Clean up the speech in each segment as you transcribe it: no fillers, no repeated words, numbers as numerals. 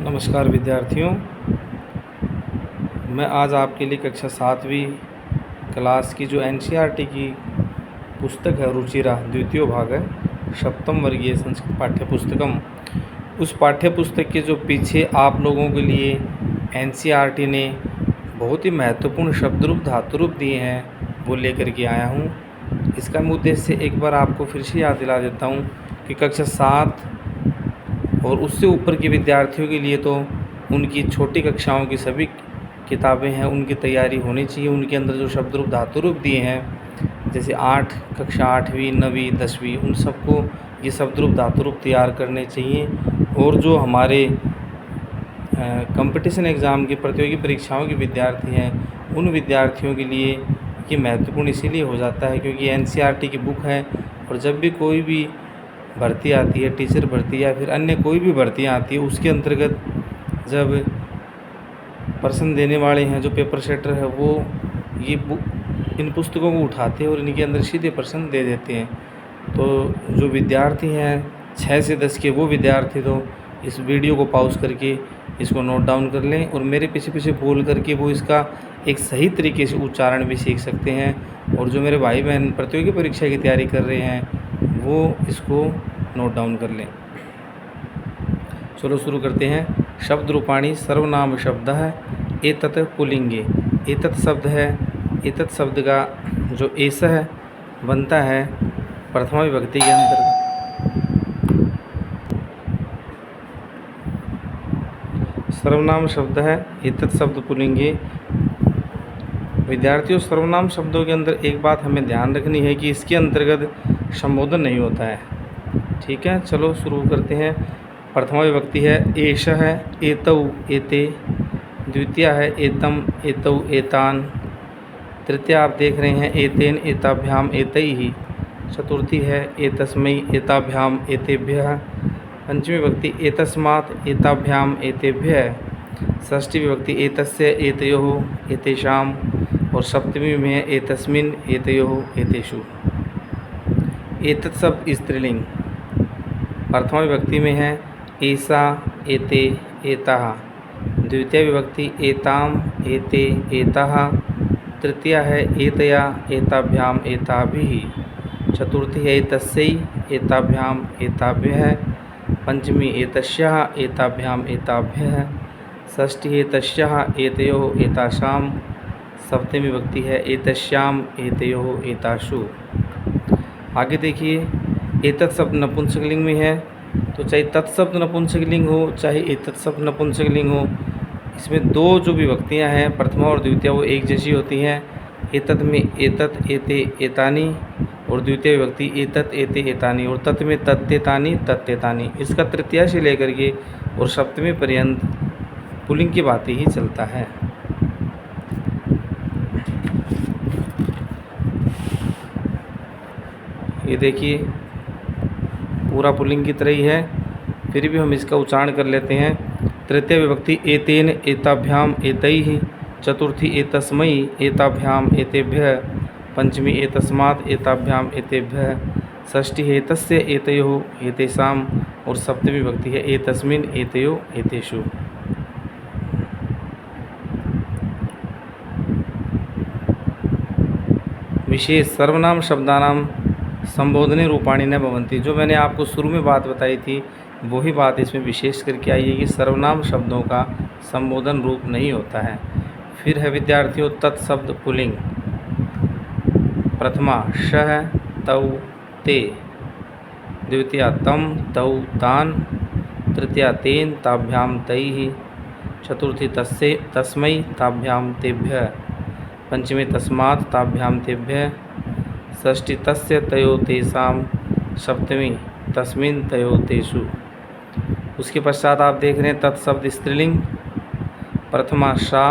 नमस्कार विद्यार्थियों, मैं आज आपके लिए कक्षा 7वीं क्लास की जो एनसीईआरटी की पुस्तक है रुचिरा द्वितीय भाग है सप्तम वर्गीय संस्कृत पाठ्य पुस्तकम, उस पाठ्य पुस्तक के जो पीछे आप लोगों के लिए एनसीईआरटी ने बहुत ही महत्वपूर्ण शब्दरूप धातुरूप दिए हैं वो लेकर के आया हूँ। इसका मैं उद्देश्य एक बार आपको फिर से याद दिला देता हूँ कि कक्षा 7 और उससे ऊपर के विद्यार्थियों के लिए तो उनकी छोटी कक्षाओं की सभी किताबें हैं, उनकी तैयारी होनी चाहिए। उनके अंदर जो शब्दरूप धातुरूप दिए हैं, जैसे कक्षा 8वीं 9वीं 10वीं, उन सबको ये शब्दरूप धातुरूप तैयार करने चाहिए। और जो हमारे कंपटीशन एग्ज़ाम की प्रतियोगी परीक्षाओं के विद्यार्थी हैं, उन विद्यार्थियों के लिए ये महत्वपूर्ण इसीलिए हो जाता है क्योंकि एनसीईआरटी की बुक है। और जब भी कोई भी भर्ती आती है, टीचर भर्ती या फिर अन्य कोई भी भर्तियाँ आती है, उसके अंतर्गत जब प्रश्न देने वाले हैं, जो पेपर सेटर है, वो ये बुक इन पुस्तकों को उठाते हैं और इनके अंदर सीधे प्रश्न दे देते हैं। तो जो विद्यार्थी हैं 6 से 10 के, वो विद्यार्थी तो इस वीडियो को पॉज करके इसको नोट डाउन कर लें और मेरे पीछे पीछे बोल करके वो इसका एक सही तरीके से उच्चारण भी सीख सकते हैं। और जो मेरे भाई बहन प्रतियोगी परीक्षा की तैयारी कर रहे हैं वो इसको नोट डाउन कर लें। चलो शुरू करते हैं। शब्द रूपाणी सर्वनाम शब्द है एतत् पुल्लिंगे। एतत् शब्द है, एतत् शब्द का जो एस है बनता है प्रथमा विभक्ति के अंतर्गत। सर्वनाम शब्द है एतत् शब्द पुल्लिंगे। विद्यार्थियों, सर्वनाम शब्दों के अंदर एक बात हमें ध्यान रखनी है कि इसके अंतर्गत संबोधन नहीं होता है। ठीक है, चलो शुरू करते हैं। प्रथमा विभक्ति है एष है, एतौ एते। द्वितीय है एतम एतौ एतान। तृतीय आप देख रहे हैं एतेन एताभ्याम एतैहि। चतुर्थी है एतस्मै एताभ्याम एतेभ्यः। पंचमी विभक्ति एतस्मात् एताभ्याम एतेभ्यः। षष्ठी विभक्ति एतस्य एतयोः एतेषाम्। और सप्तमी में है एतस्मिन् एतयोः एतेषु। एतत् शब्द स्त्रीलिंग। प्रथमा विभक्ति में है एषा एते एताः। द्वितीय विभक्ति एताम एते एताः। तृतीय है एतया एताभ्याम एताभिः। चतुर्थी है एतस्यै एताभ्याम एताभ्यः। पंचमी एतस्याः एताभ्याम एताभ्यः। षष्ठी एतस्याः एतयोः एतासाम्। सप्तमी विभक्ति है एतस्याम एतयोः एतासु। आगे देखिए, एतत् शब्द नपुंसकलिंग में है, तो चाहे तत्शब्द नपुंसकलिंग हो चाहे एतत् शब्द नपुंसकलिंग हो, इसमें दो जो विभक्तियां हैं प्रथमा और द्वितीय वो एक जैसी होती हैं। एतत् में एतत् एते एतानि और द्वितीय विभक्ति एतत् एते एतानि, और तत् में तत्तेतानि तत्तेतानि। इसका तृतीया से लेकर के और सप्तमी पर्यंत पुल्लिंग की बातें ही चलता है। ये देखिए पूरा पुल्लिंग की तरह ही है, फिर भी हम इसका उच्चारण कर लेते हैं। तृतीय विभक्ति एतेन एताभ्याम एतैहि। चतुर्थी एतस्मै एताभ्याम एतेभ्यः। पंचमी एतस्मात् एताभ्याम एतेभ्यः। षष्ठी एतस्य एतयोः एतेषाम्। और सप्तमी विभक्ति है एतस्मिन् एतयोः एतेषु। विशेष सर्वनाम शब्दानाम संबोधने रूपाणी न भवन्ति। जो मैंने आपको शुरू में बात बताई थी वही बात इसमें विशेष करके आई है कि सर्वनाम शब्दों का संबोधन रूप नहीं होता है। फिर है विद्यार्थियों तत्शब्द पुल्लिंग। प्रथमा शः तौ ते। द्वितीया तम तौ तान। तृतीया तेन ताभ्याम तैहि। चतुर्थी तस्य तस्मै ताभ्याम तेभ्यः। पंचमी तस्मात् ताभ्याम तेभ्यः। षष्ठी तस्य तयो तेषाम्। सप्तमी तस्मिन् तयो तेषु। उसके पश्चात आप देख रहे हैं तत्शब्द स्त्रीलिंग। प्रथमा सा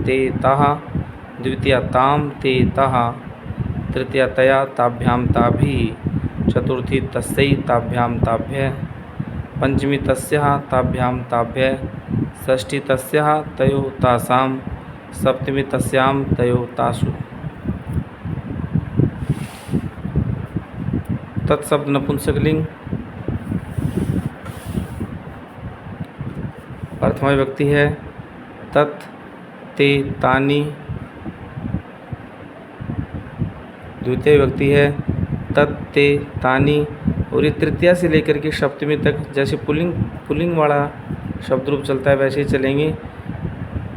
ते ताः। द्वितीया ताम ते ताः। तृतीया तया ताभ्याम ताभिः। चतुर्थी तस्यै ताभ्याम ताभ्यः। पंचमी तस्याः ताभ्याम ताभ्यः। षष्ठी तस्याः तयो तासाम्। सप्तमी तस्याम तयो तासु। तत्शब्द नपुंसकलिंग। प्रथमा विभक्ति है तत्, ते, तानि। द्वितीय विभक्ति है तत्, ते, तानि। और ये तृतीया से लेकर के सप्तमी तक जैसे पुल्लिंग वाला शब्द रूप चलता है वैसे ही चलेंगे।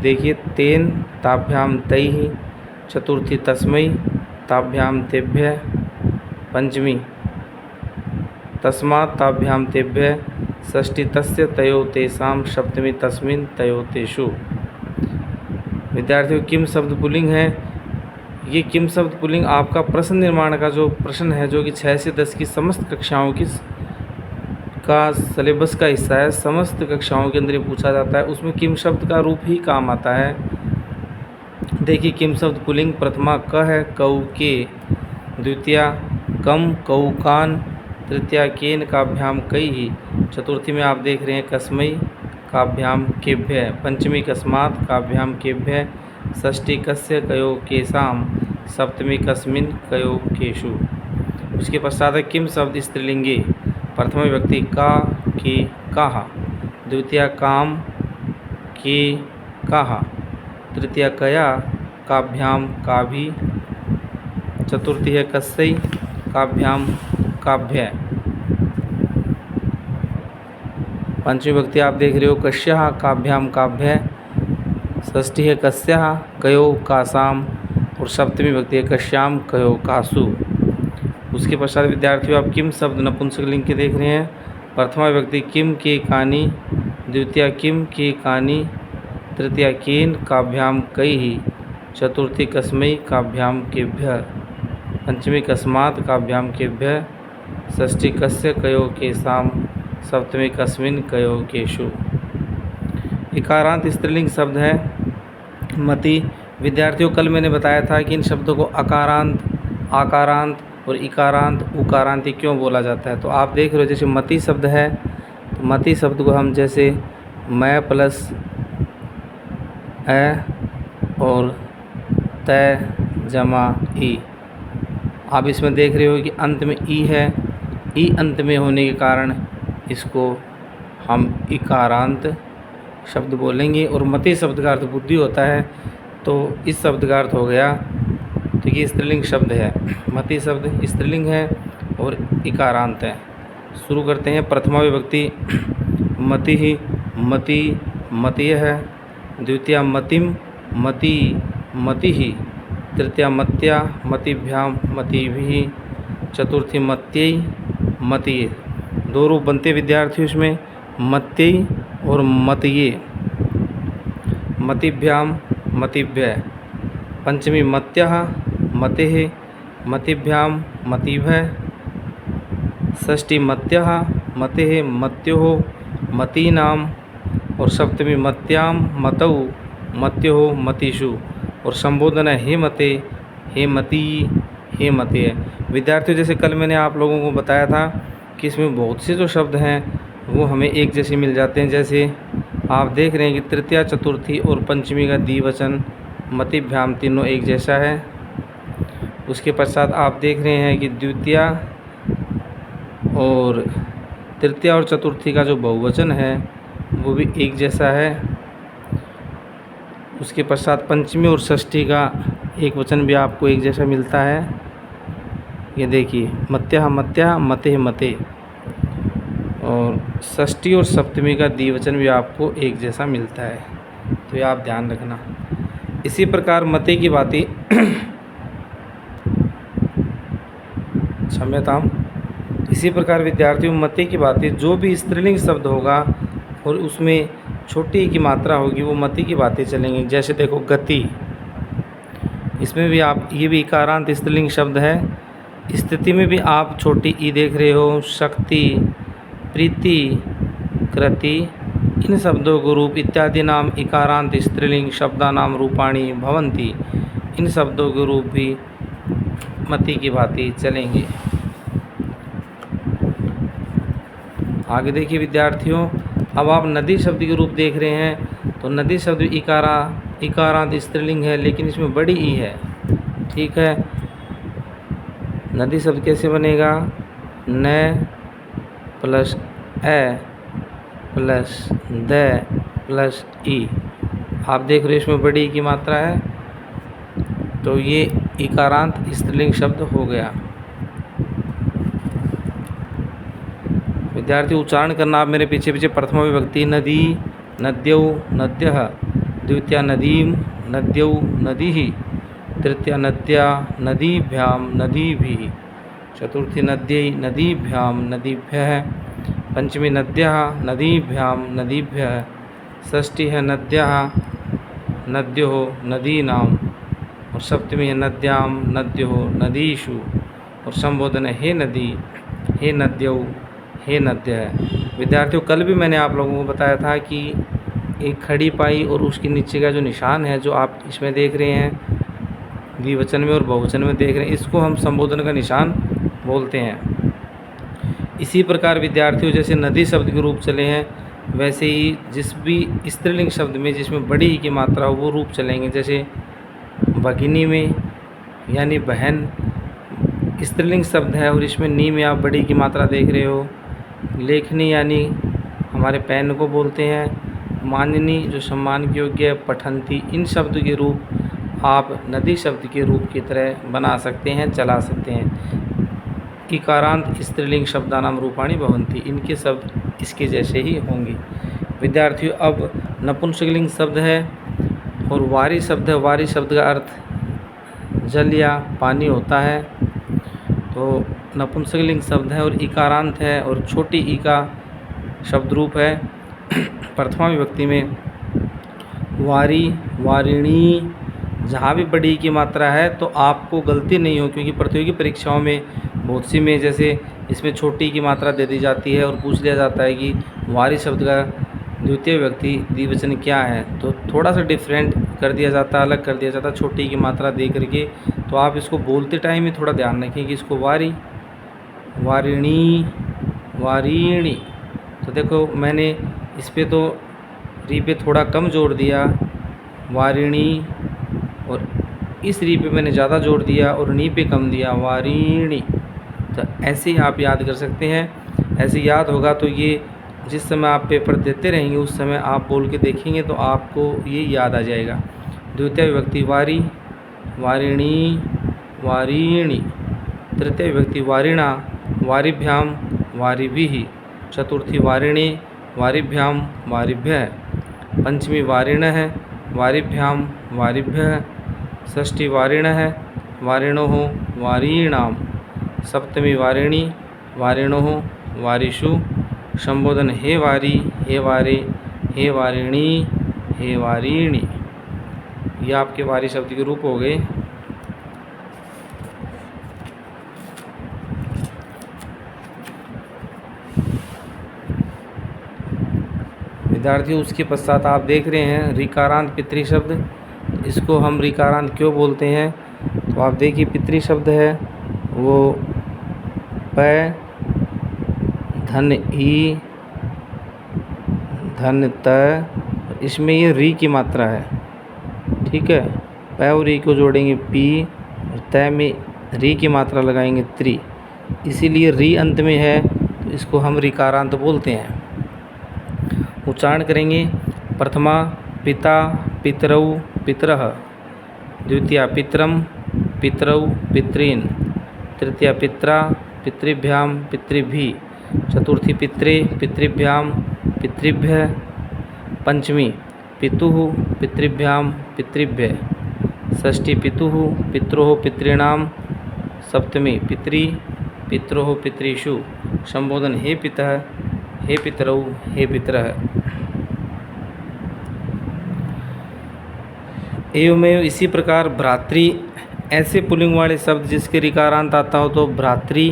देखिए, तेन ताभ्याम तैहि, चतुर्थी तस्मै ताभ्याम तेभ्यः, पंचमी तस्मात् ताभ्याम तेभ्यः, षष्ठी तस्य तयो तेषां, सप्तमी तस्मिन् तयो तेषु। विद्यार्थियों, किम शब्द पुल्लिंग है। ये किम शब्द पुल्लिंग आपका प्रश्न निर्माण का जो प्रश्न है, जो कि 6 से 10 की समस्त कक्षाओं की का सिलेबस का हिस्सा है, समस्त कक्षाओं के अंदर ये पूछा जाता है, उसमें किम शब्द का रूप ही काम आता है। देखिए, किम शब्द पुल्लिंग प्रथमा क है, कऊ के। द्वितीया कम, कऊ कान। तृतीया केन, काभ्याम कई। चतुर्थी में आप देख रहे हैं कस्मै, काभ्याम केभ्य। पंचमी कस्मात्, काभ्याम केभ्य। षष्ठी कस्य, कयो केषां। सप्तमी कस्मिन्, कयो केषु। उसके पश्चात है किम शब्द स्त्रीलिंगी। प्रथम विभक्ति का, के, काह। द्वितीया काम, के, काह। तृतीया कया, काभ्याम काभि। चतुर्थी है कस्यै, काभ्याम काभ्य। पंचमी विभक्ति आप देख रहे हो कस्याः, काभ्याम काभ्य। षष्ठी है कस्याः, कयो कासाम। और सप्तमी विभक्ति है कस्याम, कयो कासु। उसके पश्चात विद्यार्थियों आप किम शब्द नपुंसकलिंग के देख रहे हैं। प्रथमा विभक्ति किम के कानि। द्वितीया किम के कानि। तृतीया केन, काभ्याम कई। चतुर्थी कस्मै, काभ्याम केभ्यः। पंचमी कस्मात्, काभ्याम केभ्यः। षष्ठी कस्य, कयो केषां। सप्तमी कस्मिन्, कयो केषु। इकारांत स्त्रीलिंग शब्द है मति। विद्यार्थियों, कल मैंने बताया था कि इन शब्दों को अकारांत, आकारांत और इकारांत, उकारांत क्यों बोला जाता है। तो आप देख रहे हो जैसे मति शब्द है, तो मति शब्द को हम जैसे मैं प्लस ए और तय जमा ई। आप इसमें देख रहे हो कि अंत में ई है, ई अंत में होने के कारण इसको हम इकारांत शब्द बोलेंगे। और मति शब्द का अर्थ बुद्धि होता है, तो इस शब्द का अर्थ हो गया, तो ये स्त्रीलिंग शब्द है। मति शब्द स्त्रीलिंग है और इकारांत है। शुरू करते हैं। प्रथमा विभक्ति मति ही, मति, मतीय है। द्वितीया मतिम, मति, मति ही। तृतीया मत्या, मतिभ्याम, मतिभिः। चतुर्थी मत्यೈ, मतीय। दो रूप बनते विद्यार्थियों इसमें, मत्यೈ और मतीय। मतिभ्याम, मतिभ्यः। पंचमी मत्यः, मतेः, मतिभ्याम, मतिभ्यः। षष्ठी मत्यः, मतेः, मत्योः, मतीनाम। और सप्तमी मत्याम, मतौ, मत्योः, मतीषु। और संबोधन है हे मते, हे मती, हे मते। विद्यार्थियों, जैसे कल मैंने आप लोगों को बताया था कि इसमें बहुत से जो शब्द हैं वो हमें एक जैसे मिल जाते हैं। जैसे आप देख रहे हैं कि तृतीया, चतुर्थी और पंचमी का द्विवचन मतिभ्याम तीनों एक जैसा है। उसके पश्चात आप देख रहे हैं कि द्वितीया और तृतीया और चतुर्थी का जो बहुवचन है वो भी एक जैसा है। उसके पश्चात पंचमी और षष्ठी का एक वचन भी आपको एक जैसा मिलता है। ये देखिए मत्यः, मत्यः, मतेः, मते। और षष्ठी और सप्तमी का द्विवचन भी आपको एक जैसा मिलता है, तो ये आप ध्यान रखना। इसी प्रकार मते की बातें क्षम्यताम। इसी प्रकार विद्यार्थियों, मते की बातें जो भी स्त्रीलिंग शब्द होगा और उसमें छोटी की मात्रा होगी वो मति की बातें चलेंगी। जैसे देखो गति, इसमें भी आप, ये भी इकारांत स्त्रीलिंग शब्द है। स्थिति में भी आप छोटी ई देख रहे हो। शक्ति, प्रीति, कृति, इन शब्दों को रूप इत्यादि नाम इकारांत स्त्रीलिंग शब्दानाम रूपाणि भवन्ति। इन शब्दों के रूप भी मति की बातें चलेंगे। आगे देखिए विद्यार्थियों, अब आप नदी शब्द के रूप देख रहे हैं। तो नदी शब्द इकारांत स्त्रीलिंग है, लेकिन इसमें बड़ी ई है। ठीक है, नदी शब्द कैसे बनेगा? न प्लस ए प्लस द प्लस ई। आप देख रहे हो इसमें बड़ी ई की मात्रा है, तो ये इकारांत स्त्रीलिंग शब्द हो गया। विद्यार्थी उच्चारण करना आप मेरे पीछे पीछे। प्रथमा विभक्ति नदी, नद्यौ, नद्यः। द्वितीया नदीम, नद्यौ, नदीः। तृतीया नद्या, नदीभ्यां, नदीभिः। चतुर्थी नद्यै, नदीभ्यां, नदीभ्यः। पंचमी नद्यः, नदीभ्यां, नदीभ्यः। षष्ठी है नद्यः, नद्योः, नदीनाम्। और सप्तमी है नद्यां, नद्योः, नदीषु। और संबोधन है हे नदी, हे नद्यौ, हे नद्यः। विद्यार्थियों, कल भी मैंने आप लोगों को बताया था कि एक खड़ी पाई और उसके नीचे का जो निशान है, जो आप इसमें देख रहे हैं, द्विवचन में और बहुवचन में देख रहे हैं, इसको हम संबोधन का निशान बोलते हैं। इसी प्रकार विद्यार्थियों, जैसे नदी शब्द के रूप चले हैं, वैसे ही जिस भी स्त्रीलिंग शब्द में जिसमें बड़ी ई की मात्रा हो वो रूप चलेंगे। जैसे भगिनी में यानी बहन स्त्रीलिंग शब्द है और इसमें नी में आप बड़ी की मात्रा देख रहे हो। लेखनी यानी हमारे पेन को बोलते हैं। माननी जो सम्मान के योग्य है। पठंती, इन शब्द के रूप आप नदी शब्द के रूप की तरह बना सकते हैं, चला सकते हैं। इकारांत स्त्रीलिंग शब्दानाम रूपाणि भवन्ति, इनके शब्द इसके जैसे ही होंगे। विद्यार्थियों, अब नपुंसकलिंग शब्द है और वारी शब्द है। वारी शब्द का अर्थ जल या पानी होता है। तो नपुंसकलिंग शब्द है और इकारांत है और छोटी ई का शब्द रूप है। प्रथमा विभक्ति में वारी, वारिणी, जहाँ भी बड़ी ई की मात्रा है तो आपको गलती नहीं हो, क्योंकि प्रतियोगी परीक्षाओं में बहुत सी में जैसे इसमें छोटी ई की मात्रा दे दी जाती है और पूछ लिया जाता है कि वारी शब्द का द्वितीय विभक्ति द्विवचन क्या है, तो थोड़ा सा डिफरेंट कर दिया जाता है, अलग कर दिया जाता है छोटी की मात्रा दे करके। तो आप इसको बोलते टाइम ही थोड़ा ध्यान रखें कि इसको वारी, वारिणी, वारीणी। तो देखो मैंने इस पे तो री पे थोड़ा कम जोड़ दिया, वारिणी, और इस री पे मैंने ज़्यादा जोड़ दिया और नी पे कम दिया, वारीणी। तो ऐसे ही आप याद कर सकते हैं। ऐसे याद होगा तो ये जिस समय आप पेपर देते रहेंगे उस समय आप बोल के देखेंगे तो आपको ये याद आ जाएगा। द्वितीय विभक्ति वारी, वारिणी, वारीणी। तृतीय विभक्ति वारिणा, वारिभ्यां, वारिभिः। चतुर्थी वारिणे, वारिभ्यां, वारिभ्यः। पंचमी वारिणः, वारिभ्यां, वारिभ्यः। षष्ठी वारिणः, वारिणोः, वारीणाम्। सप्तमी वारिणी, वारिणोः, वारिषु। संबोधन हे वारी, हे वारे, हे वारिणी, हे वारीणी। ये आपके वारी शब्द के रूप हो गए। विद्यार्थियों, उसके पश्चात आप देख रहे हैं ऋकारांत पितृ शब्द। इसको हम ऋकारांत क्यों बोलते हैं, तो आप देखिए पितृ शब्द है वो प, धन ई, धन त, इसमें ये री की मात्रा है। ठीक है, प और री को जोड़ेंगे पी और त में री की मात्रा लगाएंगे त्रि, इसीलिए री अंत में है तो इसको हम ऋकारांत बोलते हैं। उच्चारण करेंगे। प्रथमा पिता, पितरौ, पितरः। द्वितीया पितरम, पितरौ, पितॄन्। तृतीया पित्रा, पितृभ्यां, पितृभिः। चतुर्थी पित्रे, पितृभ्यां, पितृभ्यः। पंचमी पितुः, पितृभ्यां, पितृभ्यः। षष्ठी पितुः, पित्रोः, पितॄणां। सप्तमी पितरी, पित्रोः, पितृषु। संबोधन हे पितः, हे पितरौ, हे पितरः। एवमेव इसी प्रकार भ्रातृ, ऐसे पुल्लिंग वाले शब्द जिसके ऋकारांत आता हो तो भ्रातृ,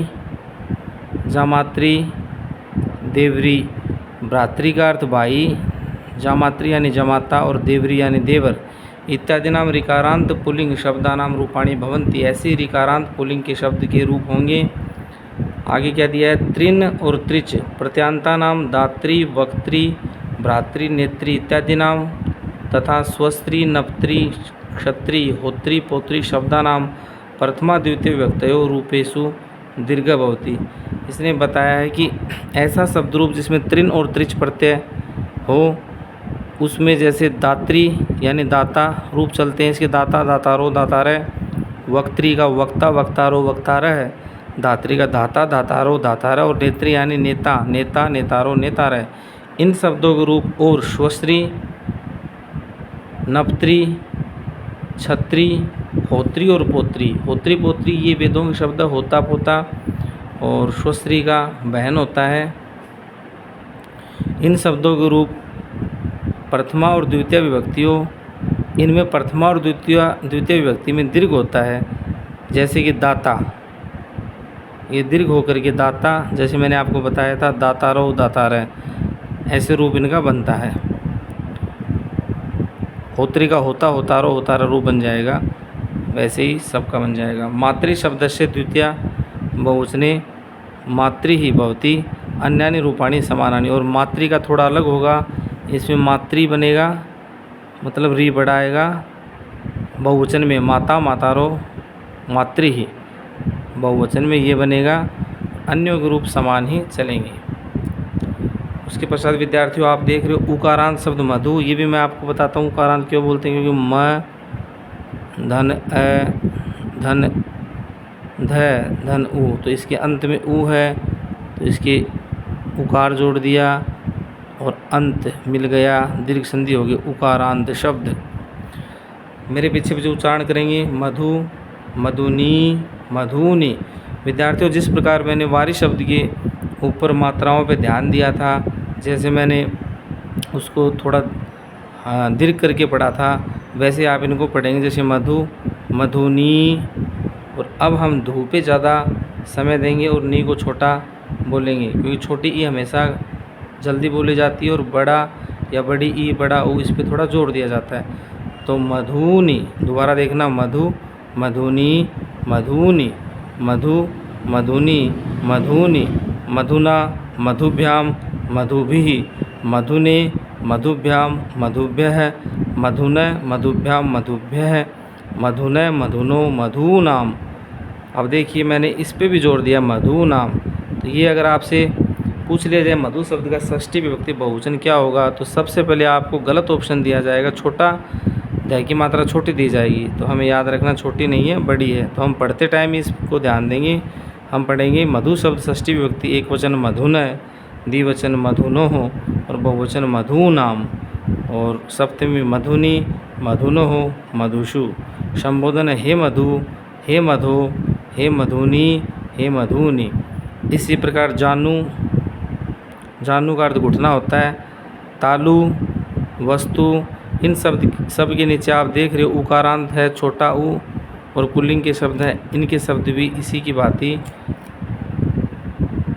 जामातृ, देवरी। भ्रातृ का अर्थ भाई, जामातृ यानी जमाता और देवरी यानी देवर इत्यादि नाम ऋकारांत पुल्लिंग शब्दानाम रूपाणि भवन्ति। ऐसे ऋकारांत पुल्लिंग के शब्द के रूप होंगे। आगे क्या दिया है, त्रिन और त्रिच प्रत्यांता नाम दात्री, वक्त्री, भ्रातृ, नेत्री इत्यादि नाम तथा स्वस्त्री, नप्त्री, क्षत्री, होत्री, पौत्री शब्दानाम प्रथमा द्वितीय विभक्तयो रूपेषु दीर्घ भवति। इसने बताया है कि ऐसा शब्द रूप जिसमें त्रिन और त्रिच प्रत्यय हो उसमें जैसे दात्री यानी दाता रूप चलते हैं इसके, दाता दातारो दातारय, वक्त्री का वक्ता वक्तारो वक्तारह है, धात्री का धाता धातारो धातारह, और नेत्री यानी नेता नेता नेतारो नेतारह। इन शब्दों के रूप और श्वश्री, नपत्री, छत्री, होत्री और पोत्री। होत्री पोत्री ये वेदों के शब्द, होता पोता और श्वश्री का बहन होता है। इन शब्दों के रूप प्रथमा और द्वितीय विभक्तियों, इनमें प्रथमा और द्वितीय विभक्ति में दीर्घ होता है, जैसे कि दाता, ये दीर्घ होकर के दाता, जैसे मैंने आपको बताया था दातारो दातारह, ऐसे रूप इनका बनता है। होत्री का होता होतारो होतारह रूप बन जाएगा, वैसे ही सबका बन जाएगा। मातृ शब्द से द्वितीय बहुवचने मातृ ही भवती, अन्यानि रूपाणि समानानि। और मातृ का थोड़ा अलग होगा, इसमें मातृ बनेगा मतलब री बढ़ाएगा, बहुवचन में माता मातारो मातृ ही, बहुवचन में ये बनेगा, अन्यों के रूप समान ही चलेंगे। उसके पश्चात विद्यार्थियों आप देख रहे हो उकारांत शब्द मधु, ये भी मैं आपको बताता हूँ उकारांत क्यों बोलते हैं, क्योंकि म धन अ धन ध धन उ, तो इसके अंत में उ है तो इसके उकार जोड़ दिया और अंत मिल गया, दीर्घ संधि हो गई, उकारांत शब्द। मेरे पीछे जो उच्चारण करेंगे मधु, मधुनी, मधुनी। विद्यार्थियों जिस प्रकार मैंने वारी शब्द के ऊपर मात्राओं पे ध्यान दिया था, जैसे मैंने उसको थोड़ा दीर्घ करके पढ़ा था, वैसे आप इनको पढ़ेंगे, जैसे मधु, मधुनी। और अब हम धू पे ज़्यादा समय देंगे और नी को छोटा बोलेंगे, क्योंकि छोटी ई हमेशा जल्दी बोली जाती है और बड़ा या बड़ी ई बड़ा ऊ इस पर थोड़ा जोर दिया जाता है। तो मधुनी, दोबारा देखना, मधु, मधुनी, मधुनी, मधु, मधुनी, मधुनी, मधुना, मधुभ्याम, मधुभिः, मधुने, मधुभ्याम, मधुभ्यः, मधुनः, मधुभ्याम, मधुभ्यः, मधुनः, मधुनो, मधूनाम। अब देखिए मैंने इस पे भी जोर दिया मधुनाम। तो ये अगर आपसे पूछ लिया जाए मधु शब्द का षष्ठी विभक्ति बहुवचन क्या होगा, तो सबसे पहले आपको गलत ऑप्शन दिया जाएगा, छोटा, ध्याय की मात्रा छोटी दी जाएगी। तो हमें याद रखना छोटी नहीं है बड़ी है, तो हम पढ़ते टाइम इसको ध्यान देंगे। हम पढ़ेंगे मधु शब्द षष्ठी विभक्ति एक वचन मधुनः, द्विवचन मधुनोः और बहुवचन मधुनाम, और सप्तमी मधुनी, मधुनोः, मधुषु। संबोधन हे मधु, हे मधु, हे मधुनी, हे मधुनी। इसी प्रकार जानू, जानू का अर्थ घुटना होता है। तालु, वस्तु, इन सब के नीचे आप देख रहे हो उकारांत है, छोटा ऊ, और पुल्लिंग के शब्द हैं, इनके शब्द भी इसी की भांति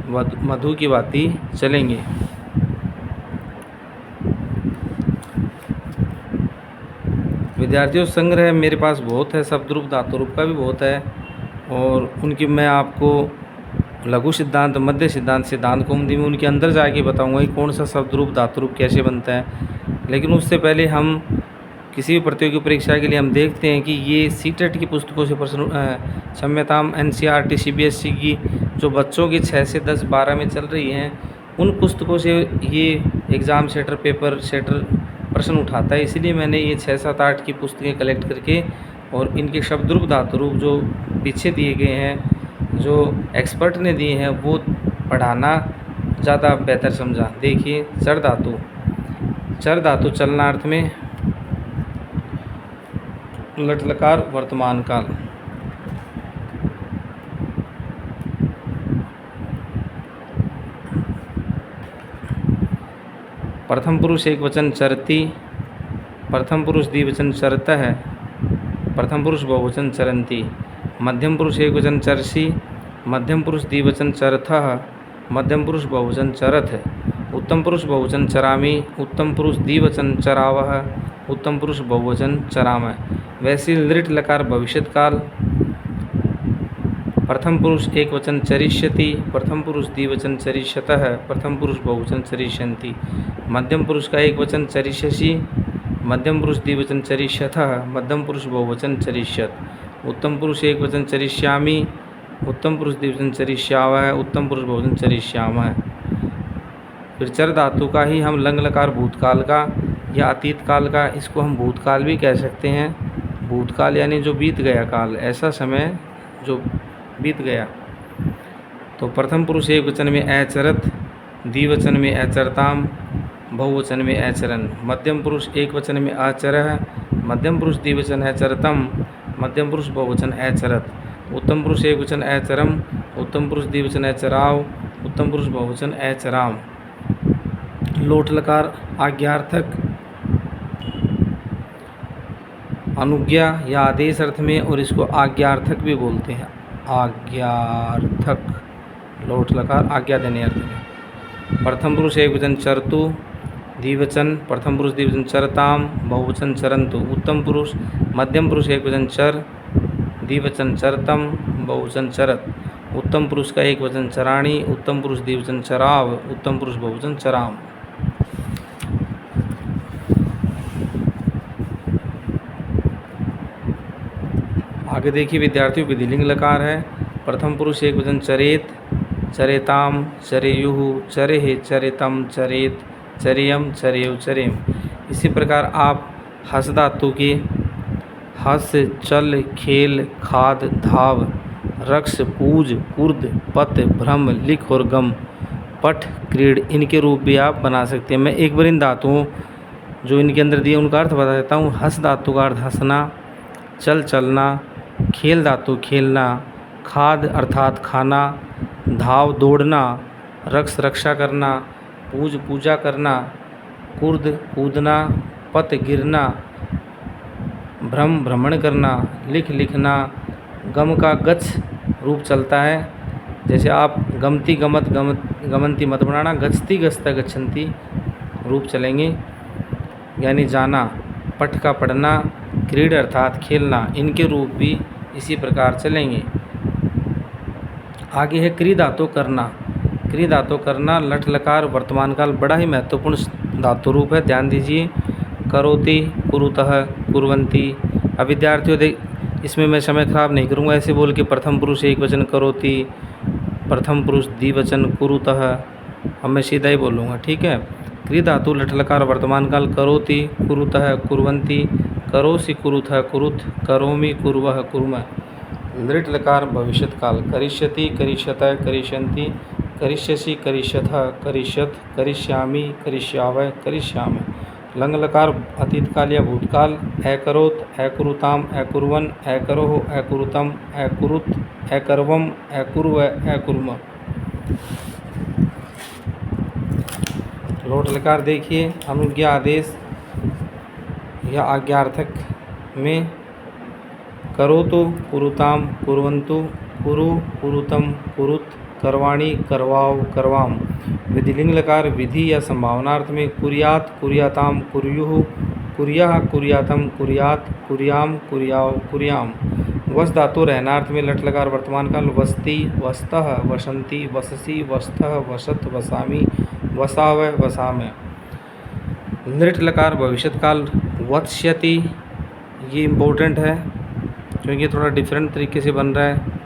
मधु की भांति चलेंगे। विद्यार्थियों संग्रह मेरे पास बहुत है, शब्द रूप धातु रूप का भी बहुत है, और उनकी मैं आपको लघु सिद्धांत, मध्य सिद्धांत, सिद्धांत कौमुदी में उनके अंदर जाके बताऊंगा कि कौन सा शब्द रूप धातु रूप कैसे बनता है। लेकिन उससे पहले हम किसी भी प्रतियोगी परीक्षा के लिए हम देखते हैं कि ये सीटेट की पुस्तकों से प्रश्न, क्षम्यताम NCERT CBSE की जो बच्चों की 6 से 10 12 में चल रही हैं, उन पुस्तकों से ये एग्ज़ाम सेटर, पेपर सेटर प्रश्न उठाता है। इसीलिए मैंने ये 6 7 8 की पुस्तकें कलेक्ट करके और इनके शब्द रूप धातु रूप जो पीछे दिए गए हैं, जो एक्सपर्ट ने दिए हैं, वो पढ़ाना ज़्यादा बेहतर समझा। देखिए चर धातु, चर धातु चलनार्थ में लट लकार वर्तमान काल। प्रथम पुरुष एक वचन चरती, प्रथम पुरुष द्विवचन चरतः, प्रथम पुरुष बहुवचन चरंती, मध्यम पुरुष एक वचन चरसी, मध्यम पुरुष द्विवचन चरथः, मध्यम पुरुष बहुवचन चरथ, उत्तम पुरुष बहुवचन चरामी, उत्तम पुरुष द्विवचन चरावः, उत्तम पुरुष बहुवचन चरामः। वैसे लृट लकार भविष्यत काल, प्रथम पुरुष एक वचन चरिष्यति, प्रथम पुरुष द्विवचन चरिष्यतः, प्रथम पुरुष बहुवचन चरिष्यन्ति, मध्यम पुरुष का एक वचन चरिष्यसि, मध्यम पुरुष द्विवचन चरिष्यथः, मध्यम पुरुष बहुवचन चरिष्यत, उत्तम पुरुष एक वचन चरिष्यामि, उत्तम पुरुष द्विवचन चरिष्यावः, उत्तम पुरुष बहुवचन चरिष्यामः। फिर चर धातु का ही हम लंग लकार भूतकाल का या अतीत काल का, इसको हम भूतकाल भी कह सकते हैं। भूतकाल यानी जो बीत गया काल, ऐसा समय जो बीत गया। तो प्रथम पुरुष एक वचन में अचरत, द्विवचन में अचरताम, बहुवचन में अचरन। मध्यम पुरुष एक वचन में अचरः, मध्यम पुरुष द्विवचन अचरतम, मध्यम पुरुष बहुवचन अचरत। उत्तम पुरुष एक वचन अचरम, उत्तम पुरुष द्विवचन अचराव, उत्तम पुरुष बहुवचन अचराम। लोट लकार आज्ञार्थक, अनुज्ञा या आदेश अर्थ में, और इसको आज्ञार्थक भी बोलते हैं। आज्ञार्थक, लोट लकार आज्ञा देने अर्थ में। प्रथम पुरुष एक वचन चरतु, द्विवचन प्रथम पुरुष द्विवचन चरताम, बहुवचन चरंतु। उत्तम पुरुष मध्यम पुरुष एक वचन चर, द्विवचन चरतम, बहुवचन चरत। उत्तम पुरुष का एक वचन चराणी, उत्तम पुरुष द्विवचन चराव, उत्तम पुरुष बहुवचन चराम। आगे देखिए विद्यार्थियों, विधिलिंग लकार है। प्रथम पुरुष एक वचन चरेत, चरेताम, चरेयुः, चरेः, चरेतम, चरेत, चरेयम, चरेव, चरेम। इसी प्रकार आप हस धातु के हस, चल, खेल, खाद, धाव, रक्ष, पूज, कुर्द, पत, भ्रम, लिख और गम, पठ, क्रीड, इनके रूप भी आप बना सकते हैं। मैं एक बार इन धातुओं जो इनके अंदर दिए उनका अर्थ बता देता हूँ। हस धातु का अर्थ हंसना, चल चलना, खेल धातु खेलना, खाद अर्थात खाना, धाव दौड़ना, रक्ष रक्षा करना, पूज पूजा करना, कुर्द कूदना, पत गिरना, भ्रम भ्रमण करना, लिख लिखना। गम का गच्छ रूप चलता है, जैसे आप गमती गमत गमंती मत बनाना, गच्छती गच्छता गच्छन्ति रूप चलेंगे यानी जाना। पठ का पढ़ना, क्रीड अर्थात खेलना, इनके रूप भी इसी प्रकार चलेंगे। आगे है क्री धातु करना। क्री धातु करना लट लकार वर्तमान काल बड़ा ही महत्वपूर्ण धातु रूप है, ध्यान दीजिए। करोति, कुरुतः, कुर्वन्ति। अब विद्यार्थियों इसमें मैं समय खराब नहीं करूँगा, ऐसे बोल के प्रथम पुरुष एक वचन करोति, प्रथम पुरुष द्विवचन कुरुतः, अब मैं सीधा ही बोलूँगा, ठीक है। क्री धातु लट लकार वर्तमान काल करोति, कुरुतः, कुर्वन्ति, करोसि, कुरुतः, कुरुत, करोमि, कुर्वः, कुर्मः। लृट लकार भविष्यत काल करिष्यति, करिष्यतः, करिष्यन्ति, करिष्यसि, करिष्यथः, करिष्यत, करिष्यामि, करिष्यावः, करिष्यामि। लंग लकार अतीत काल या भूतकाल अकरोत, अकुरुताम, अकुर्वन्, अकरोः, अकुरुतम, अकुरुत, अकर्वम, अकुर्व, अकुर्म। लोट लकार देखिए अनुज्ञा आदेश या आज्ञार्थक में करोतु, कुरुताम, कुर्वन्तु, कुरु, कुरुतम, कुरुत, करवाणी, करवाव, करवाम। विधिलिंग लकार विधि या संभावनार्थ में कुर्यात, कुर्याताम, कुर्युः, कुर्याः, कुर्यातम, कुर्यात, कुर्याम, कुर्याव, कुर्याम। वस धातु रहनार्थ में लट लकार वर्तमान काल वसति, वस्तः, वसन्ति, वससि, वस्तः, वसत, वसामि, वसाव, वसामः। नृट लकार भविष्यत काल वत्स्यति, ये इम्पोर्टेंट है क्योंकि थोड़ा डिफरेंट तरीके से बन रहा है।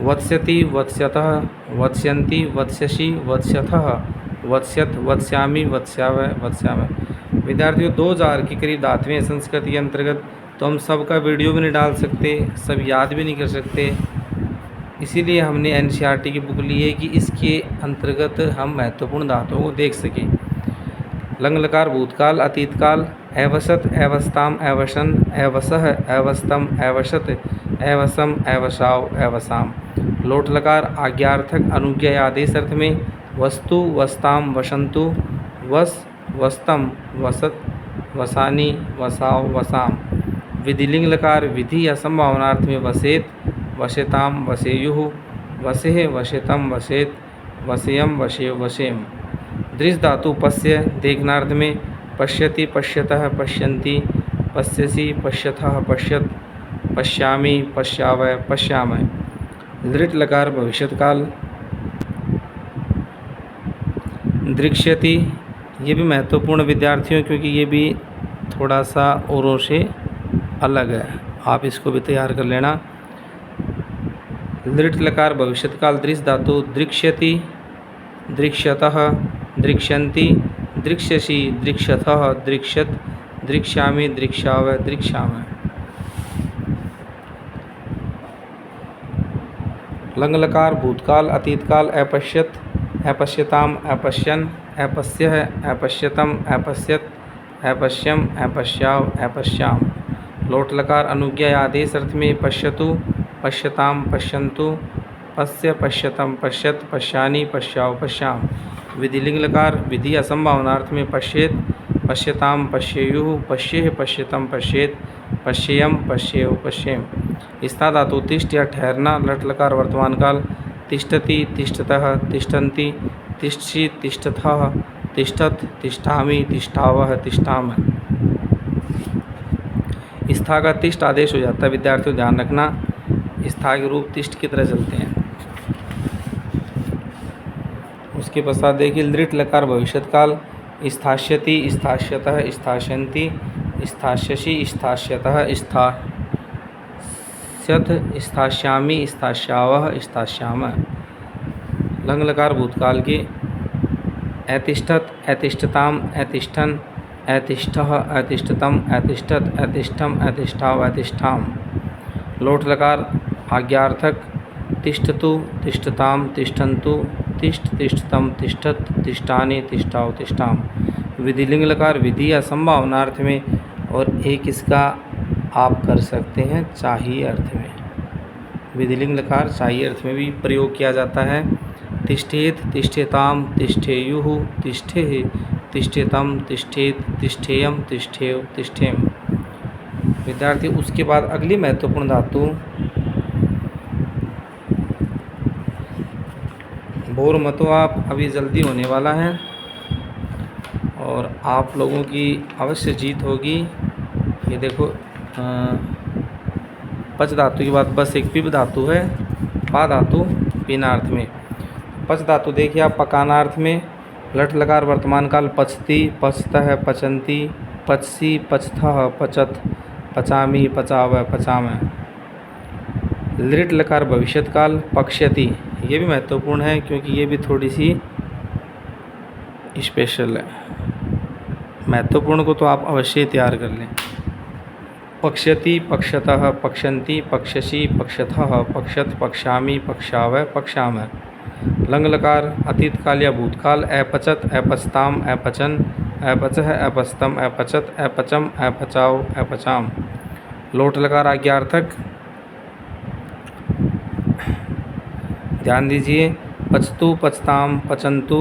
वत्स्यति, वत्स्यतः, वत्स्यन्ति, वत्स्यसि, वत्स्यथः, वत्स्यत, वत्स्यामि, वत्स्यावः, वत्स्यामः। विद्यार्थियों 2000 के करीब धातुएं संस्कृत के अंतर्गत, तो हम सबका वीडियो भी नहीं डाल सकते, सब याद भी नहीं कर सकते, इसीलिए हमने एनसीईआरटी की बुक ली है कि इसके अंतर्गत हम महत्वपूर्ण धातुओं को देख सकें। लंग लकार भूतकाल अतीत काल अवसत, अवस्थाम, अवसन, अवसः, अवस्थम, अवसत, अवसम, अवसाव, अवसाम। लोट लकार आज्ञार्थक अनुज्ञा या आदेश अर्थ में वस्तु, वस्ताम, वसंतु, वस, वस्तम, वसत, वसानी, वसाव, वसाम। विधिलिंग लकार विधि या संभावनार्थ में वसेत, वसेताम, वसेयुः, वसेः, वसेतम, वसेत, वसेयम, वसेव, वसेम। दृश्य धातु पश्य देखनार्थ में पश्यति, पश्यतः, पश्यन्ति, पश्यसि, पश्यथः, पश्यत, पश्यामि, पश्यावः, पश्यामः। लृट लकार भविष्यत काल दृक्ष्यति, ये भी महत्वपूर्ण विद्यार्थियों क्योंकि ये भी थोड़ा सा औरों से अलग है, आप इसको भी तैयार कर लेना। लृट लकार भविष्यत काल दृश्य धातु दृक्ष्यति, दृक्ष्यतः, दृक्ष्यन्ति, दृक्ष्यसि, दृक्ष्यथः, दृक्ष्यत्, दृक्ष्यामि, दृक्ष्यावः, दृक्ष्यामः। लंग लकार भूतकाल अतीतकाल अपश्यत, अपश्यताम, अपश्यन्, अपश्यः, अपश्यतम, अपश्यत, अपश्यम, अपश्याव, अपश्याम। लोट लकार अनुज्ञा या आदेश अर्थ में पश्यतु, पश्यताम, पश्यन्तु, पश्य, पश्यतम, पश्यत, पश्यानि, पश्याव, पश्याम। विधिलिंग लकार विधि असंभावनार्थ में पश्येत, पश्यताम, पश्येयुः, पश्येह, पश्यतम, पश्येत, पश्येयम, पश्येव, पश्येम। स्था धातु तिष्ठ या ठहरना। लट लकार वर्तमान काल तिष्ठति, तिष्ठतः, तिष्ठन्ति, तिष्ठसि, तिष्ठथः, तिष्ठत्, तिष्ठामि, तिष्ठावः, तिष्ठामः। स्था का तिष्ठ आदेश हो जाता है। विद्यार्थियों ध्यान रखना, स्था के रूप तिष्ठ की तरह चलते हैं। उसके पश्चात देखिए लृट लकार भविष्यत काल स्थास्यति, स्थास्यतः, स्थास्यन्ति, स्थास्यसि, स्थास्यतः, स्थास्यथ, स्थास्यामि, स्थास्यावः, स्थास्यामः। लंग लकार भूतकाल के अतिष्ठत, अतिष्ठताम, अतिष्ठन्, अतिष्ठः, अतिष्ठतम, अतिष्ठत, अतिष्ठम, अतिष्ठाव, अतिष्ठाम। लोट लकार आज्ञार्थक तिष्ठतु, तिष्ठताम, तिष्ठन्तु, तिष्ठ, तिष्ठतम, तिष्ठत, तिष्ठानि, तिष्ठाव, तिष्ठाम। विधिलिंग लकार विधि या संभावनार्थ में और एक इसका आप कर सकते हैं चाहिए अर्थ में। विधिलिंग लकार चाहिए अर्थ में भी प्रयोग किया जाता है। तिष्ठेत, तिष्ठेताम, तिष्ठेयुः, तिष्ठेः, तिष्ठेतम, तिष्ठेत, तिष्ठेयम, तिष्ठेव, तिष्ठेम। विद्यार्थी उसके बाद अगली महत्वपूर्ण धातु बोर मतो आप, अभी जल्दी होने वाला है और आप लोगों की अवश्य जीत होगी। ये देखो पच धातु के बाद बस एक पिप धातु है, पा धातु पीनार्थ में। पच धातु देखिए आप पकानार्थ में। लट लकार वर्तमान काल पचती, पचतः, पचन्ति, पचसी, पचथः, पचत, पचामी, पचावः, पचामः। लृट लकार भविष्यत काल पक्ष्यति, ये भी महत्वपूर्ण है क्योंकि ये भी थोड़ी सी स्पेशल है। महत्वपूर्ण को तो आप अवश्य तैयार कर लें। पक्ष्यति, पक्ष्यतः, पक्ष्यन्ति, पक्ष्यसि, पक्ष्यथः, पक्ष्यत, पक्ष्यामि, पक्ष्यावः, पक्ष्यामः। लंग लकार अतीत काल या भूतकाल अपचत, अपचताम, अपचन, अपचः, अपचतम, अपचत, अपचम, अपचाव, अपचाम। लोट लकार आज्ञार्थक ध्यान दीजिए पचतु, पचताम, पचन्तु,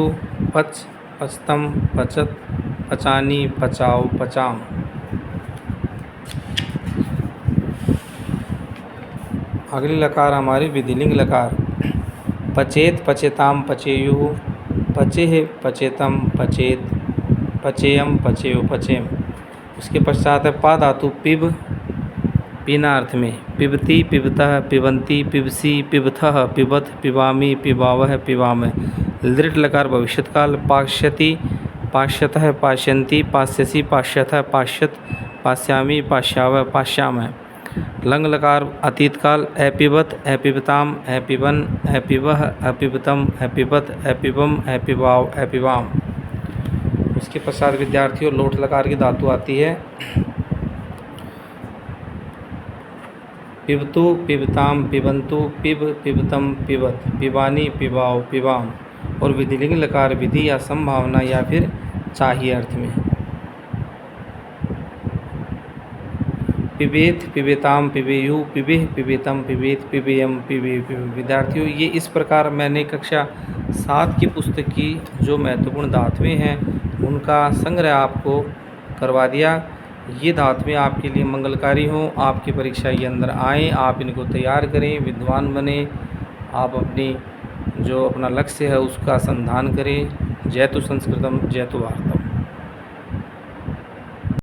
पच, पचतम, पचत, पचानी, पचाव, पचाम। अगली लकार हमारी विधिलिंग लकार पचेत, पचेताम, पचेयुः, पचेः, पचेतम, पचेत, पचेयम, पचेव, पचेम। उसके पश्चात है पा धातु पिब, पीनार्थ में पिबती, पिबतः, पिबन्ति, पिबसी, पिबथः, पिबत, पिबामी, पिबावः, पिबामः। लृट लकार भविष्यत काल पाश्यति, पाश्यतः, पाश्यन्ति, पास्यसि, पाश्यथः, पाश्यत, पास्यामि, पाश्यावः, पाश्यामः। लंग लकार अतीत काल अपिबत, अपिबताम, अपिबन, अपिबः, अपिबतम, अपिबत, अपिबम, अपिबाव, अपिबाम। उसके पश्चात विद्यार्थियों लोट लकार की धातु आती है पिबतु, पिबताम, पिबन्तु, पिब, पिबतम, पिबत, पिबानी, पिबाव, पिबाम। और विधिलिंग लकार विधि या संभावना या फिर चाहिए अर्थ में। पिबेत, पिबेताम, पिबेयु, पिबेह, पिबेतम, पिबेत, पिबेयम, पिबे। विद्यार्थियों ये इस प्रकार मैंने कक्षा 7 की पुस्तक की जो महत्वपूर्ण धातुएं हैं उनका संग्रह आपको करवा दिया। ये धातुएं आपके लिए मंगलकारी हों, आपकी परीक्षा के अंदर आएँ, आप इनको तैयार करें, विद्वान बने, आप अपनी जो अपना लक्ष्य है उसका संधान करें। जयतु संस्कृतम, जयतु भारतम।